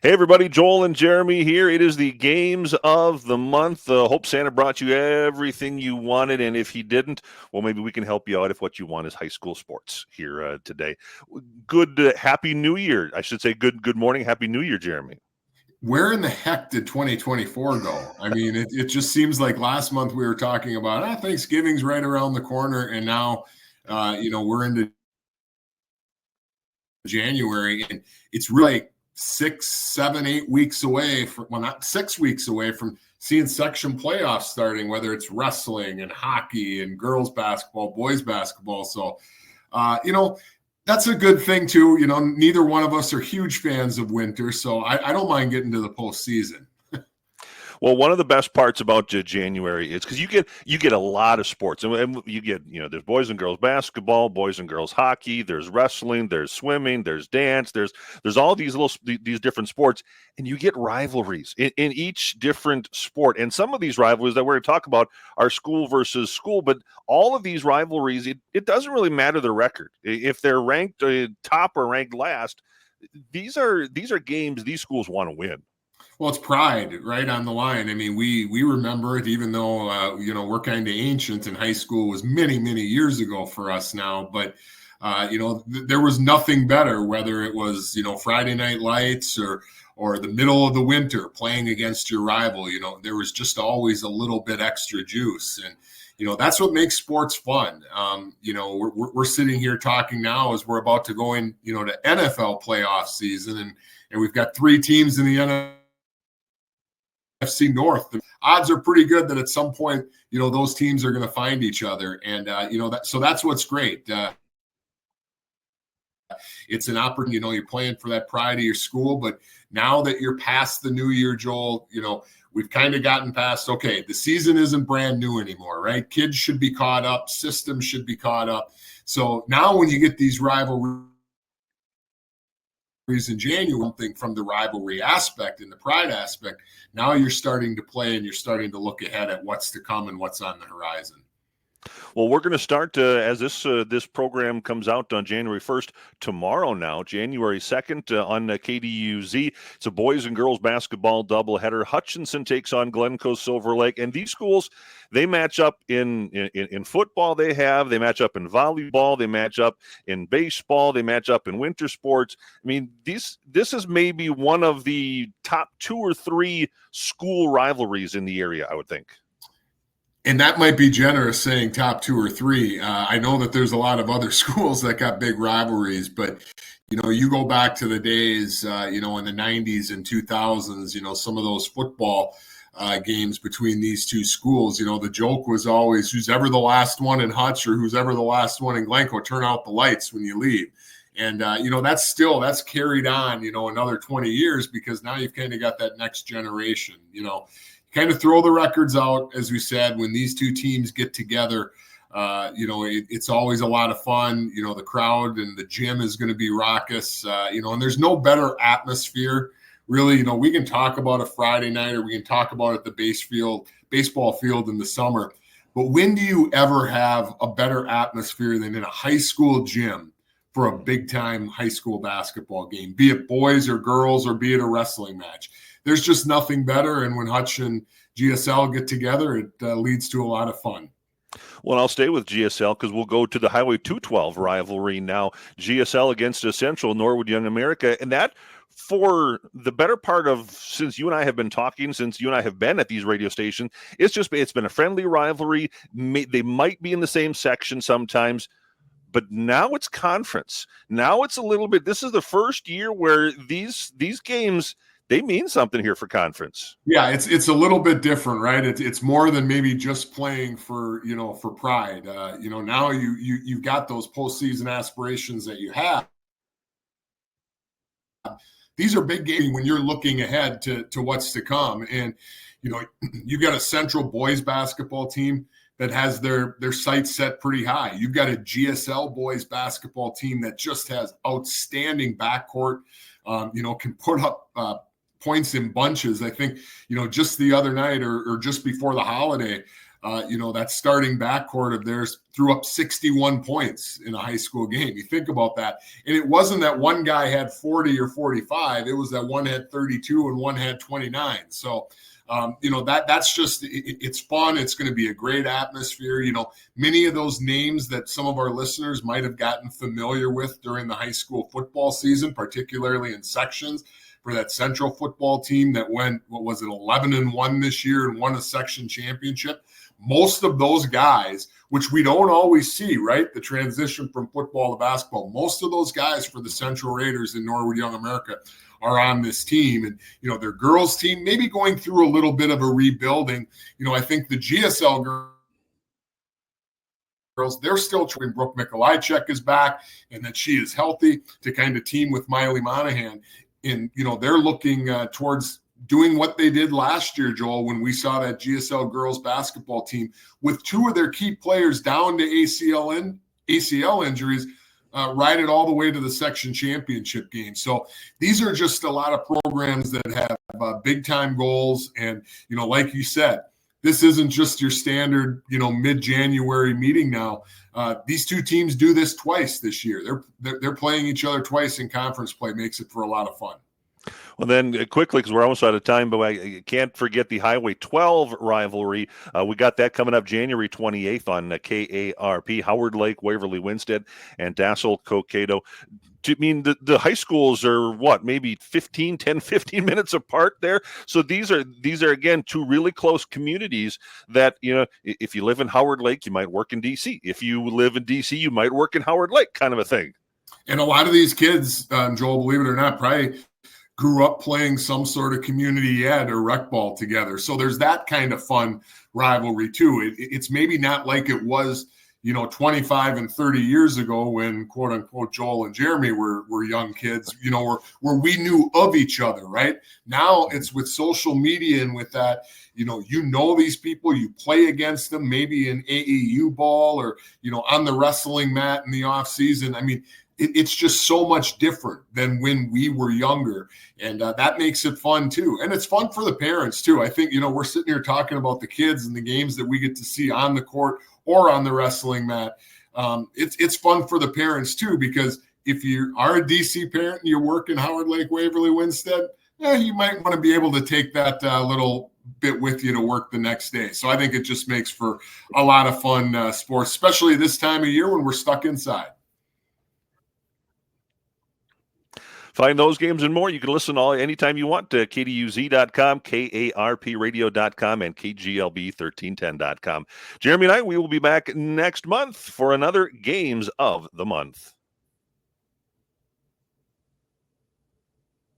Hey, everybody, Joel and Jeremy here. It is the games of the month. Hope Santa brought you everything you wanted. And if he didn't, well, maybe we can help you out if what you want is high school sports here today. Good, happy New Year. I should say good morning. Happy New Year, Jeremy. Where in the heck did 2024 go? I mean, it just seems like last month we were talking about Thanksgiving's right around the corner, and now, we're into January, and it's really like 6, 7, 8 weeks away from, well, not 6 weeks away from seeing section playoffs starting, whether it's wrestling and hockey and girls basketball, boys basketball. So, that's a good thing too. Neither one of us are huge fans of winter, so I don't mind getting to the postseason. Well, one of the best parts about January is because you get a lot of sports, and you get there's boys and girls basketball, boys and girls hockey, there's wrestling, there's swimming, there's dance, there's all these different sports, and you get rivalries in each different sport. And some of these rivalries that we're going to talk about are school versus school, but all of these rivalries, it doesn't really matter the record if they're ranked top or ranked last. These are games these schools want to win. Well, it's pride right on the line. I mean, we remember it, even though we're kind of ancient, and high school was many, many years ago for us now. But there was nothing better, whether it was Friday Night Lights or the middle of the winter playing against your rival. There was just always a little bit extra juice, and that's what makes sports fun. We're sitting here talking now as we're about to go in to NFL playoff season, and we've got 3 teams in the NFC North. The odds are pretty good that at some point, those teams are going to find each other. And, so that's what's great. It's an opportunity, you're playing for that pride of your school. But now that you're past the new year, Joel, we've kind of gotten past, okay, the season isn't brand new anymore, right? Kids should be caught up. Systems should be caught up. So now when you get these rivalries in January, something from the rivalry aspect and the pride aspect, now you're starting to play and you're starting to look ahead at what's to come and what's on the horizon. Well, we're going to start as this program comes out on January 1st tomorrow. Now, January 2nd on KDUZ. It's a boys and girls basketball doubleheader. Hutchinson takes on Glencoe Silver Lake, and these schools, they match up in football. They match up in volleyball. They match up in baseball. They match up in winter sports. I mean, this is maybe one of the top 2 or 3 school rivalries in the area, I would think. And that might be generous saying top 2 or 3. I know that there's a lot of other schools that got big rivalries, but you go back to the days, in the 90s and 2000s, some of those football games between these 2 schools, the joke was always who's ever the last one in Hutch or who's ever the last one in Glencoe, turn out the lights when you leave. And, that's carried on, another 20 years, because now you've kind of got that next generation, kind of throw the records out, as we said, when these 2 teams get together. It's always a lot of fun. The crowd and the gym is going to be raucous, and there's no better atmosphere, really. We can talk about a Friday night or we can talk about it at the baseball field in the summer. But when do you ever have a better atmosphere than in a high school gym for a big-time high school basketball game, be it boys or girls or be it a wrestling match? There's just nothing better. And when Hutch and GSL get together, it leads to a lot of fun. Well, I'll stay with GSL because we'll go to the Highway 212 rivalry now. GSL against Central Norwood Young America. And that, for the better part of, since you and I have been talking, since you and I have been at these radio stations, it's been a friendly rivalry. They might be in the same section sometimes, but now it's conference. Now it's a little bit, this is the first year where these games, they mean something here for conference. Yeah, it's a little bit different, right? It's more than maybe just playing for pride. Now you've got those postseason aspirations that you have. These are big games when you're looking ahead to what's to come. And you got a Central boys basketball team that has their sights set pretty high. You've got a GSL boys basketball team that just has outstanding backcourt. Can put up points in bunches. I think, just the other night or just before the holiday, that starting backcourt of theirs threw up 61 points in a high school game. You think about that. And it wasn't that one guy had 40 or 45. It was that one had 32 and one had 29. So, that's just, it's fun. It's going to be a great atmosphere. Many of those names that some of our listeners might have gotten familiar with during the high school football season, particularly in sections, for that Central football team that went, 11-1 this year and won a section championship. Most of those guys, which we don't always see, right? The transition from football to basketball, most of those guys for the Central Raiders in Norwood Young America are on this team. And, their girls team maybe going through a little bit of a rebuilding. I think the GSL girls, they're still trying. Brooke Mikolajczyk is back and that she is healthy to kind of team with Miley Monahan. And, they're looking towards doing what they did last year, Joel, when we saw that GSL girls basketball team with two of their key players down to ACL injuries, ride it all the way to the section championship game. So these are just a lot of programs that have big time goals. And, like you said, this isn't just your standard, mid-January meeting now. These two teams do this twice this year. They're playing each other twice in conference play. Makes it for a lot of fun. Well, then quickly, because we're almost out of time, but I can't forget the Highway 12 rivalry. We got that coming up January 28th on KARP, Howard Lake, Waverly Winstead, and Dassel, Cokato. I mean, the high schools are maybe 10, 15 minutes apart there. So these are again, two really close communities that, if you live in Howard Lake, you might work in DC. If you live in DC, you might work in Howard Lake, kind of a thing. And a lot of these kids, Joel, believe it or not, probably grew up playing some sort of community ed or rec ball together. So there's that kind of fun rivalry too. It's maybe not like it was, 25 and 30 years ago when quote unquote Joel and Jeremy were young kids, where we knew of each other, right? Now it's with social media and with that, these people, you play against them, maybe in AAU ball or, on the wrestling mat in the off season. I mean, it's just so much different than when we were younger. And that makes it fun too. And it's fun for the parents too. I think, we're sitting here talking about the kids and the games that we get to see on the court or on the wrestling mat. It's fun for the parents too, because if you are a DC parent and you work in Howard Lake, Waverly, Winstead, you might want to be able to take that little bit with you to work the next day. So I think it just makes for a lot of fun sports, especially this time of year when we're stuck inside. Find those games and more. You can listen anytime you want to KDUZ.com, KARPradio.com, and KGLB1310.com. Jeremy and I, we will be back next month for another Games of the Month.